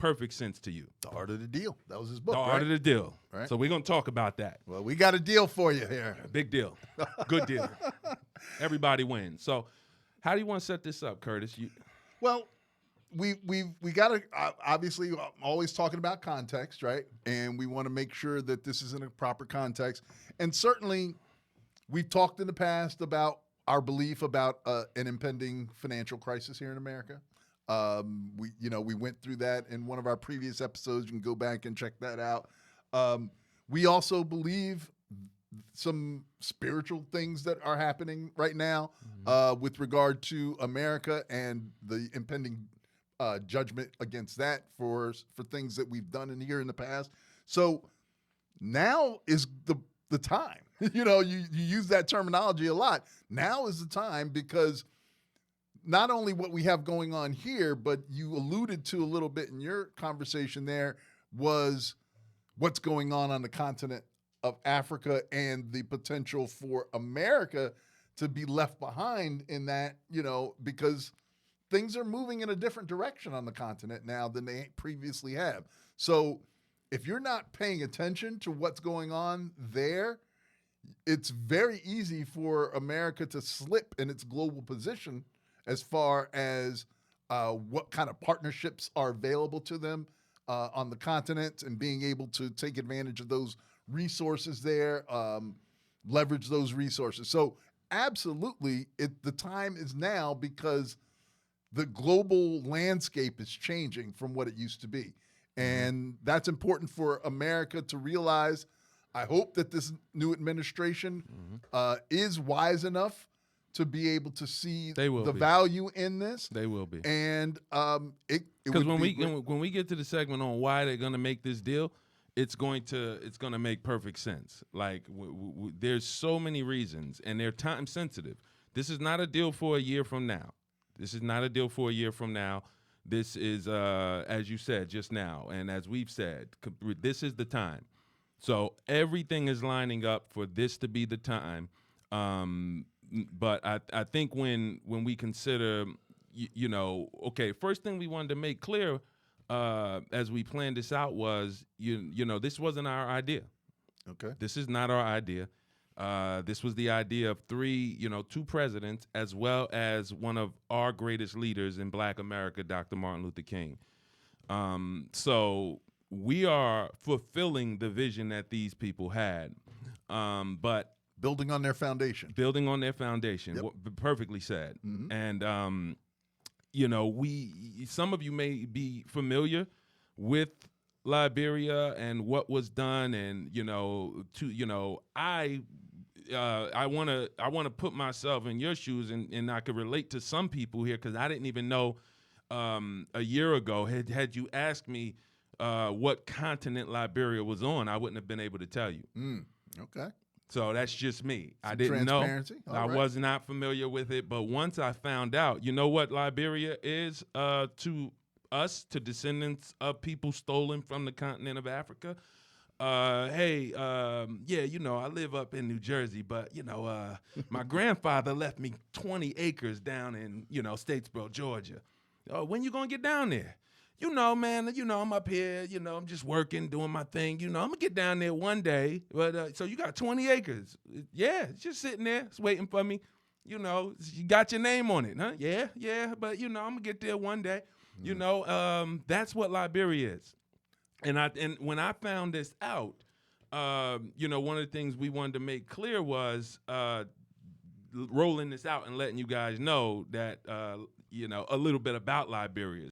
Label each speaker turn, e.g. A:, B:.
A: perfect sense to you?
B: The Art of the Deal. That was his book,
A: The
B: right?
A: Art of the Deal.
B: Right.
A: So we're going to talk about that.
B: Well, we got a deal for you here.
A: Big deal. Good deal. Everybody wins. So how do you want to set this up, Curtis?
B: Well, we got to obviously always talking about context, right? And we want to make sure that this is in a proper context. And certainly, we've talked in the past about our belief about an impending financial crisis here in America. We went through that in one of our previous episodes. You can go back and check that out. We also believe some spiritual things that are happening right now with regard to America and the impending judgment against that for things that we've done in here in the past. So now is the time. You use that terminology a lot. Now is the time, because not only what we have going on here, but you alluded to a little bit in your conversation there, was what's going on the continent of Africa and the potential for America to be left behind in that, because things are moving in a different direction on the continent now than they previously have. So if you're not paying attention to what's going on there, it's very easy for America to slip in its global position as far as what kind of partnerships are available to them on the continent, and being able to take advantage of those resources there, leverage those resources. So absolutely, the time is now, because the global landscape is changing from what it used to be. And that's important for America to realize. I hope that this new administration is wise enough to be able to see the value in this.
A: They will be.
B: And
A: because when we get to the segment on why they're going to make this deal, it's going to make perfect sense. Like there's so many reasons, and they're time sensitive. This is not a deal for a year from now. This is not a deal for a year from now. This is, as you said just now, and as we've said, this is the time. So everything is lining up for this to be the time. But I think when we consider, okay, first thing we wanted to make clear as we planned this out was, this wasn't our idea.
B: Okay.
A: This is not our idea. This was the idea of two presidents, as well as one of our greatest leaders in Black America, Dr. Martin Luther King. So we are fulfilling the vision that these people had, but
B: building on their foundation.
A: Yep. Perfectly said. Mm-hmm. And some of you may be familiar with Liberia and what was done, and I want to put myself in your shoes, and I could relate to some people here, because I didn't even know a year ago, had you asked me what continent Liberia was on, I wouldn't have been able to tell you.
B: Okay.
A: So that's just me.
B: Some
A: I didn't know. I
B: right.
A: was not familiar with it, but once I found out, you know what Liberia is to us, to descendants of people stolen from the continent of Africa? I live up in New Jersey, but, my grandfather left me 20 acres down in, Statesboro, Georgia. Oh, when you going to get down there? Man, I'm up here, I'm just working, doing my thing. I'm going to get down there one day. But so you got 20 acres. Yeah, it's just sitting there. It's waiting for me. You got your name on it, huh? Yeah. But, I'm going to get there one day. That's what Liberia is. And when I found this out, one of the things we wanted to make clear was rolling this out and letting you guys know that, a little bit about Liberia.